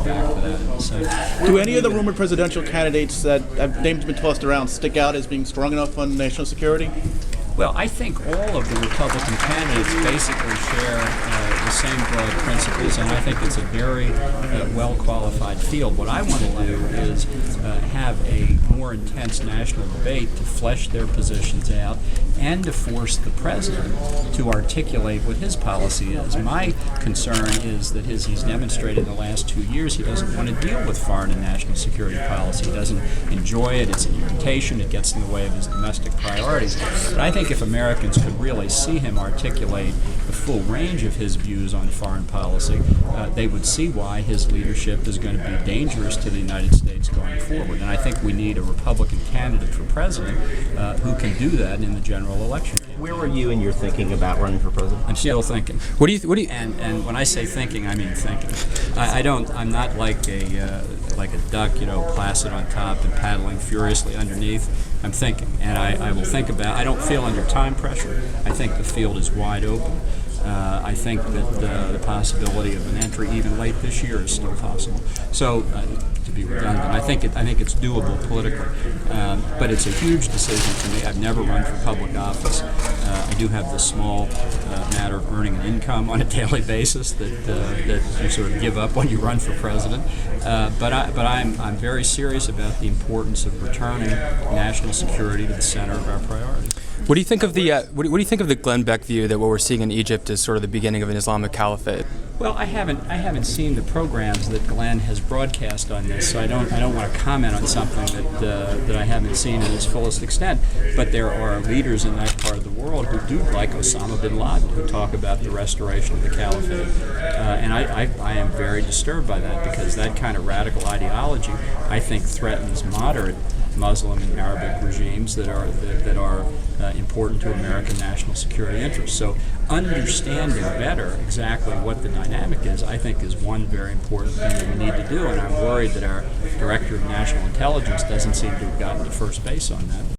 back to that in a second. Do any of the rumored presidential candidates that have names been tossed around stick out as being strong enough on national security? Well, I think all of the Republican candidates basically share the same broad principles, and I think it's a very well-qualified field. What I want to do is have a more intense national debate to flesh their positions out and to force the president to articulate what his policy is. My concern is that he's demonstrated in the last 2 years he doesn't want to deal with foreign and national security policy. He doesn't enjoy it. It's an irritation. It gets in the way of his domestic priorities. But I think if Americans could really see him articulate the full range of his views on foreign policy, they would see why his leadership is going to be dangerous to the United States going forward. And I think we need a Republican candidate for president who can do that in the general election. Where were you in your thinking about running for president? I'm still thinking. What do you? And when I say thinking, I mean thinking. I'm not like a duck, placid on top and paddling furiously underneath. I'm thinking, and I will think about. I don't feel under time pressure. I think the field is wide open. I think that the possibility of an entry even late this year is still possible. So, to be redundant, I think it's doable politically, but it's a huge decision to me. I've never run for public office. I do have this small matter of earning an income on a daily basis that you sort of give up when you run for president. But I'm very serious about the importance of returning national security to the center of our priorities. What do you think of the what do you think of the Glenn Beck view that what we're seeing in Egypt is sort of the beginning of an Islamic caliphate? Well, I haven't seen the programs that Glenn has broadcast on this, so I don't want to comment on something that I haven't seen in its fullest extent. But there are leaders in that part of the world who do, like Osama bin Laden, who talk about the restoration of the caliphate, and I am very disturbed by that because that kind of radical ideology, I think, threatens moderate Muslim and Arabic regimes that are important to American national security interests. So understanding better exactly what the dynamic is, I think, is one very important thing that we need to do, and I'm worried that our Director of National Intelligence doesn't seem to have gotten to first base on that.